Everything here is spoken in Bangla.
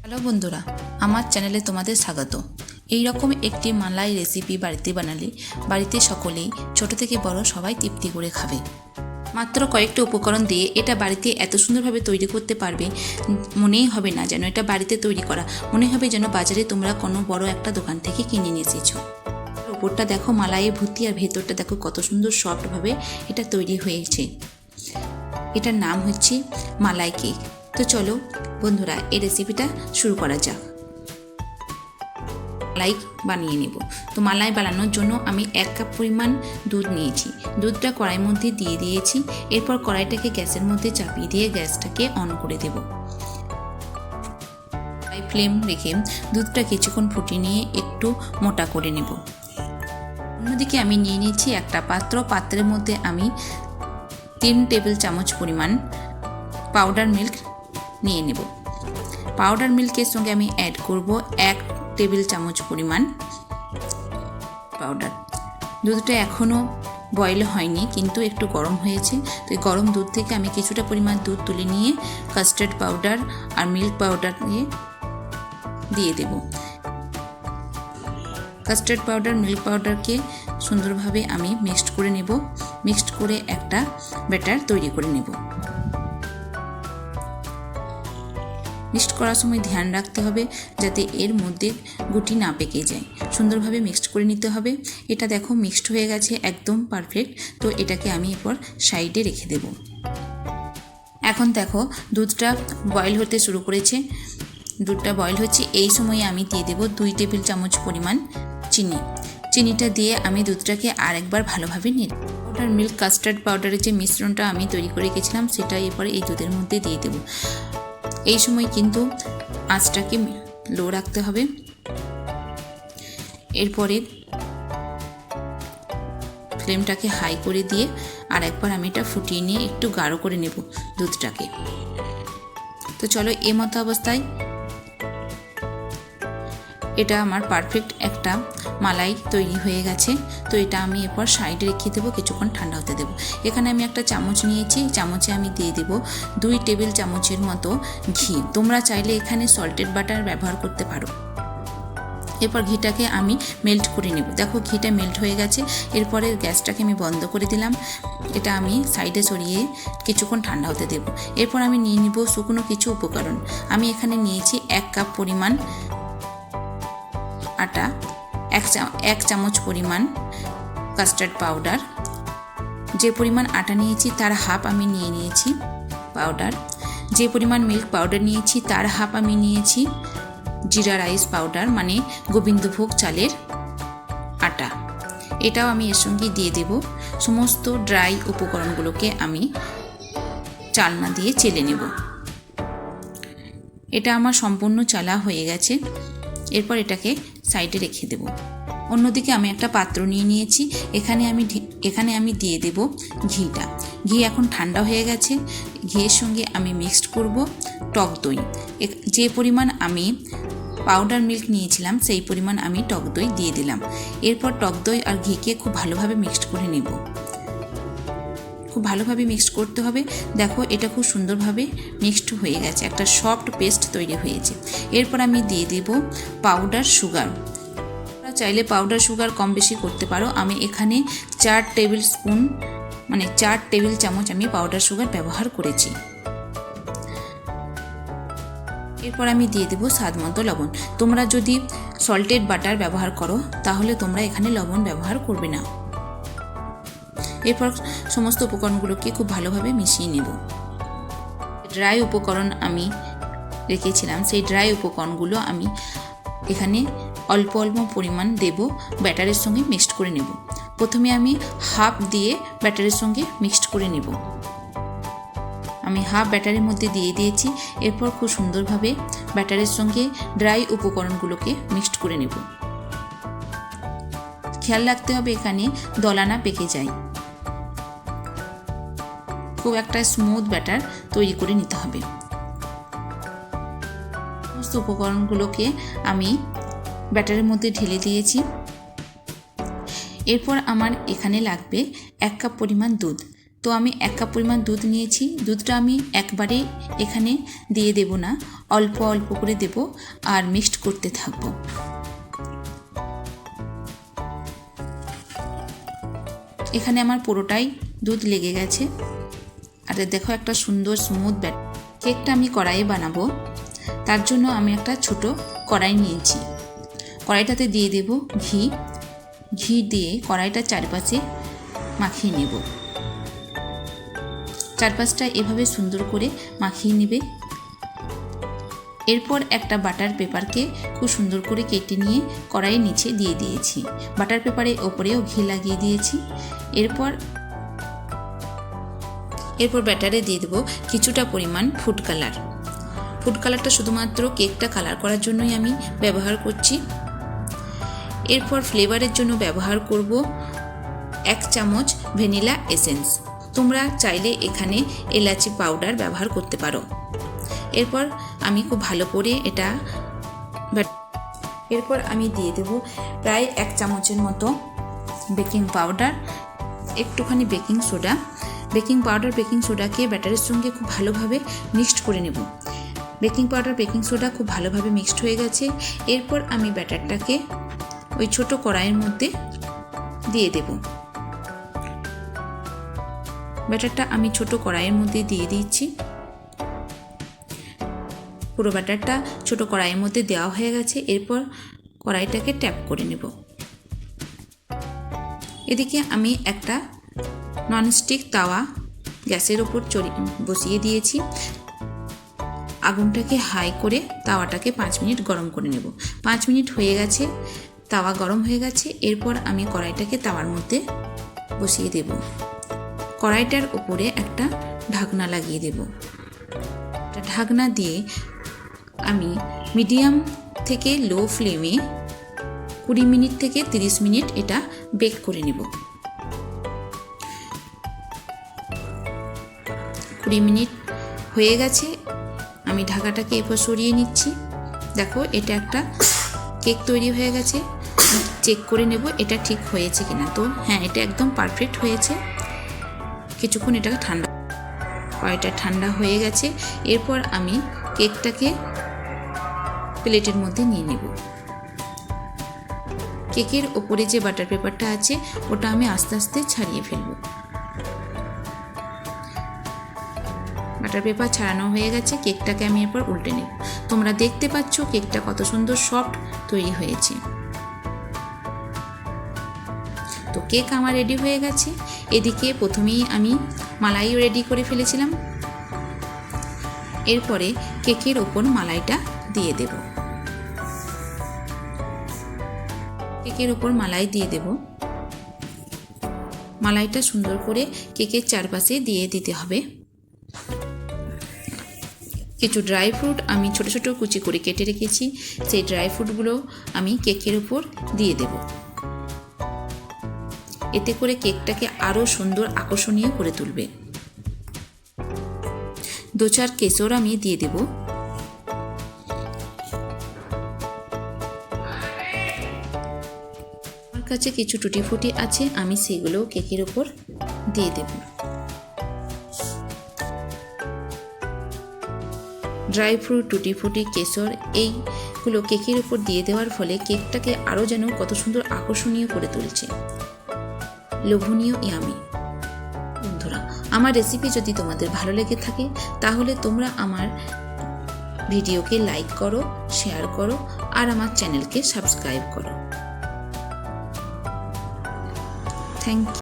হ্যালো বন্ধুরা, আমার চ্যানেলে তোমাদের স্বাগত। এই রকম একটি মালাই রেসিপি বাড়িতে বানালে বাড়িতে সকলেই ছোট থেকে বড় সবাই তৃপ্তি করে খাবে। মাত্র কয়েকটা উপকরণ দিয়ে এটা বাড়িতে এত সুন্দরভাবে তৈরি করতে পারবে, মনেই হবে না যেন এটা বাড়িতে তৈরি করা, মনে হবে যেন বাজারে তোমরা কোনো বড় একটা দোকান থেকে কিনে নিয়ে এসেছো। উপরটা দেখো মালাইয়ে ভর্তি আর ভেতরটা দেখো কত সুন্দর সফটভাবে এটা তৈরি হয়েছে। এটার নাম হচ্ছে মালাই কেক। তো চলো বন্ধুরা, এই রেসিপিটা শুরু করা যাক। মালাই বানিয়ে নেব। তো মালাই বানানোর জন্য আমি 1 কাপ পরিমাণ দুধ নিয়েছি। দুধটা কড়াইয়ের মধ্যে দিয়ে দিয়েছি। এরপর কড়াইটাকে গ্যাসের মধ্যে চাপিয়ে দিয়ে গ্যাসটাকে অন করে দেব। হাই ফ্লেম রেখে দুধটা কিছুক্ষণ ফুটিয়ে নিয়ে একটু মোটা করে নেব। অন্যদিকে আমি নিয়ে নিয়েছি একটা পাত্রের মধ্যে আমি 3 টেবিল চামচ পরিমাণ পাউডার মিল্ক নিয়ে নেব। পাউডার মিল্কের সঙ্গে আমি অ্যাড করব 1 টেবিল চামচ পরিমাণ পাউডার। দুধটা এখনও বয়েল হয়নি, কিন্তু একটু গরম হয়েছে। তো এই গরম দুধ থেকে আমি কিছুটা পরিমাণ দুধ তুলে নিয়ে কাস্টার্ড পাউডার আর মিল্ক পাউডার দিয়ে দেব। কাস্টার্ড পাউডার মিল্ক পাউডারকে সুন্দরভাবে আমি মিক্সড করে নেব। মিক্সড করে একটা ব্যাটার তৈরি করে নেব। মিক্সড করার সময় ধ্যান রাখতে হবে যাতে এর মধ্যে গুটি না পেকে যায়। সুন্দরভাবে মিক্সড করে নিতে হবে। এটা দেখো মিক্সড হয়ে গেছে, একদম পারফেক্ট। তো এটাকে আমি এরপর সাইডে রেখে দেব। এখন দেখো দুধটা বয়েল হতে শুরু করেছে। দুধটা বয়েল হচ্ছে, এই সময়ে আমি দিয়ে দেব 2 টেবিল চামচ পরিমাণ চিনি। চিনিটা দিয়ে আমি দুধটাকে আরেকবার ভালোভাবে নেড়ে পাউডার মিল্ক কাস্টার্ড পাউডারের যে মিশ্রণটা আমি তৈরি করে রেখেছিলাম সেটা এরপরে এই দুধের মধ্যে দিয়ে দেব। এই সময় কিন্তু আঁচটাকে লো রাখতে হবে। এরপরে ফ্লেমটাকে হাই করে দিয়ে আর একবার আমি এটা ফুটিয়ে নিয়ে একটু গাঢ় করে নেব দুধটাকে। তো চলো, এই মতো অবস্থায় এটা আমার পারফেক্ট একটা মালাই তৈরি হয়ে গেছে। তো এটা আমি এরপর সাইডে রেখে দেবো, কিছুক্ষণ ঠান্ডা হতে দেবো। এখানে আমি একটা চামচ নিয়েছি, চামচে আমি দিয়ে দেব 2 টেবিল চামচের মতো ঘি। তোমরা চাইলে এখানে সল্টেড বাটার ব্যবহার করতে পারো। এরপর ঘিটাকে আমি মেল্ট করে নেব। দেখো ঘিটা মেল্ট হয়ে গেছে। এরপরে গ্যাসটাকে আমি বন্ধ করে দিলাম। এটা আমি সাইডে সরিয়ে কিছুক্ষণ ঠান্ডা হতে দেব। এরপর আমি নিয়ে নিব শুকনো কিছু উপকরণ। আমি এখানে নিয়েছি 1 কাপ পরিমাণ আটা, 1 চামচ পরিমাণ কাস্টার্ড পাউডার। যে পরিমাণ আটা নিয়েছি তার হাফ আমি নিয়ে নিয়েছি পাউডার। যে পরিমাণ মিল্ক পাউডার নিয়েছি তার হাফ আমি নিয়েছি জিরা রাইস পাউডার, মানে গোবিন্দভোগ চালের আটা। এটাও আমি এর সঙ্গে দিয়ে দেব। সমস্ত ড্রাই উপকরণগুলোকে আমি চালনা দিয়ে চেলে নেব। এটা আমার সম্পূর্ণ চালা হয়ে গেছে। এরপর এটাকে সাইডে রেখে দেব। অন্যদিকে আমি একটা পাত্র নিয়ে নিয়েছি। এখানে আমি দিয়ে দেব ঘিটা। ঘি এখন ঠান্ডা হয়ে গেছে। ঘিয়ের সঙ্গে আমি মিক্সড করব টক দই। যে পরিমাণ আমি পাউডার মিল্ক নিয়েছিলাম সেই পরিমাণ আমি টক দই দিয়ে দিলাম। এরপর টক দই আর ঘিকে খুব ভালোভাবে মিক্সড করে নেব। খুব ভালোভাবে মিক্সড করতে হবে। দেখো এটা খুব সুন্দরভাবে মিক্সড হয়ে গেছে, একটা সফট পেস্ট তৈরি হয়েছে। এরপর আমি দিয়ে দেব পাউডার সুগার। তোমরা চাইলে পাউডার সুগার কম বেশি করতে পারো। আমি এখানে 4 টেবিল স্পুন, মানে 4 টেবিল চামচ আমি পাউডার সুগার ব্যবহার করেছি। এরপর আমি দিয়ে দেব স্বাদ মতো লবণ। তোমরা যদি সল্টেড বাটার ব্যবহার করো তাহলে তোমরা এখানে লবণ ব্যবহার করবে না। এরপর সমস্ত উপকরণগুলোকে খুব ভালোভাবে মিশিয়ে নেব। ড্রাই উপকরণ আমি রেখেছিলাম, সেই ড্রাই উপকরণগুলো আমি এখানে অল্প অল্প পরিমাণ দেব, ব্যাটারের সঙ্গে মিক্সড করে নেব। প্রথমে আমি হাফ দিয়ে ব্যাটারের সঙ্গে মিক্সড করে নেব। আমি হাফ ব্যাটারের মধ্যে দিয়ে দিয়েছি। এরপর খুব সুন্দরভাবে ব্যাটারের সঙ্গে ড্রাই উপকরণগুলোকে মিক্সড করে নেব। খেয়াল রাখতে হবে এখানে দলা না পেকে যায়। খুব একটা স্মুথ ব্যাটার তৈরি করে নিতে হবে। সমস্ত উপকরণগুলোকে আমি ব্যাটারের মধ্যে ঢেলে দিয়েছি। এরপর আমার এখানে লাগবে 1 কাপ পরিমাণ দুধ। তো আমি 1 কাপ পরিমাণ দুধ নিয়েছি। দুধটা আমি একবারে এখানে দিয়ে দেব না, অল্প অল্প করে দেব আর মিক্সড করতে থাকবো। এখানে আমার পুরোটাই দুধ লেগে গেছে। আর দেখো একটা সুন্দর স্মুথ কেকটা আমি কড়াইয়ে বানাবো। তার জন্য আমি একটা ছোট কড়াই নিয়েছি। কড়াইটাতে দিয়ে দেব ঘি। ঘি দিয়ে কড়াইটা চারপাশে মাখিয়ে নেব। চারপাশটা এভাবে সুন্দর করে মাখিয়ে নেবে। এরপর একটা বাটার পেপারকে খুব সুন্দর করে কেটে নিয়ে কড়াইয়ের নিচে দিয়ে দিয়েছি। বাটার পেপারের ওপরেও ঘি লাগিয়ে দিয়েছি। এরপর ব্যাটারে দিয়ে দেবো কিছুটা পরিমাণ ফুড কালার। ফুড কালারটা শুধুমাত্র কেকটা কালার করার জন্যই আমি ব্যবহার করছি। এরপর ফ্লেভারের জন্য ব্যবহার করব 1 চামচ ভ্যানিলা এসেন্স। তোমরা চাইলে এখানে এলাচি পাউডার ব্যবহার করতে পারো। এরপর আমি খুব ভালো করে এরপর আমি দিয়ে দেব প্রায় 1 চামচের মতো বেকিং পাউডার, একটুখানি baking soda. Baking powder baking সোডাকে ব্যাটারের সঙ্গে খুব ভালোভাবে মিক্সড করে নেব। বেকিং পাউডার বেকিং সোডা খুব ভালোভাবে মিক্সড হয়ে গেছে। এরপর আমি ব্যাটারটাকে ওই ছোট কড়াইয়ের মধ্যে দিয়ে দেব। ব্যাটারটা আমি ছোট কড়াইয়ের মধ্যে দিয়ে দিচ্ছি। পুরো ব্যাটারটা ছোট কড়াইয়ের মধ্যে দেওয়া হয়ে গেছে। এরপর কড়াইটাকে ট্যাপ করে নেব। এদিকে আমি একটা ননস্টিক তাওয়া গ্যাসের ওপর বসিয়ে দিয়েছি। আগুনটাকে হাই করে তাওয়াটাকে 5 মিনিট গরম করে নেব। 5 মিনিট হয়ে গেছে, তাওয়া গরম হয়ে গেছে। এরপর আমি কড়াইটাকে তাওয়ার মধ্যে বসিয়ে দেব। কড়াইটার উপরে একটা ঢাকনা লাগিয়ে দেব। ঢাকনা দিয়ে আমি মিডিয়াম থেকে লো ফ্লেমে 20 মিনিট থেকে 30 মিনিট এটা বেক করে নেব। 20 মিনিট হয়ে গেছে। আমি ঢাকাটাকে এরপর সরিয়ে নিচ্ছি। দেখো এটা একটা কেক তৈরি হয়ে গেছে। চেক করে নেব এটা ঠিক হয়েছে কিনা। তো হ্যাঁ, এটা একদম পারফেক্ট হয়েছে। কিছুক্ষণ এটাকে কড়াইটা ঠান্ডা হয়ে গেছে। এরপর আমি কেকটাকে প্লেটের মধ্যে নিয়ে নেব। কেকের ওপরে যে বাটার পেপারটা আছে ওটা আমি আস্তে আস্তে ছাড়িয়ে ফেলব। বাটার পেপার ছাড়ানো হয়ে গেছে। কেকটাকে আমি এরপর উল্টে নেব। তোমরা দেখতে পাচ্ছ কেকটা কত সুন্দর সফট তৈরি হয়েছে। তো কেক আমার রেডি হয়ে গেছে। এদিকে প্রথমেই আমি মালাইও রেডি করে ফেলেছিলাম। এরপরে কেকের ওপর মালাইটা দিয়ে দেব। কেকের ওপর মালাই দিয়ে দেব। মালাইটা সুন্দর করে কেকের চারপাশে দিয়ে দিতে হবে। কিছু ড্রাই ফ্রুট আমি ছোট ছোট কুচি করে কেটে রেখেছি, সেই ড্রাই ফ্রুটগুলো আমি কেকের উপর দিয়ে দেব। এতে করে কেকটাকে আরও সুন্দর আকর্ষণীয় করে তুলবে। 2-4 কেশর আমি দিয়ে দেব। আমার কাছে কিছু টুটি ফুটি আছে, আমি সেগুলো কেকের উপর দিয়ে দেব। ড্রাই ফ্রুট, টুটি ফুটি, কেশর এইগুলো কেকের উপর দিয়ে দেওয়ার ফলে কেকটাকে আরও যেন কত সুন্দর আকর্ষণীয় করে তুলছে। লোভনীয় ইয়ামি। বন্ধুরা, আমার রেসিপি যদি তোমাদের ভালো লেগে থাকে তাহলে তোমরা আমার ভিডিওকে লাইক করো, শেয়ার করো আর আমার চ্যানেলকে সাবস্ক্রাইব করো। Thank you.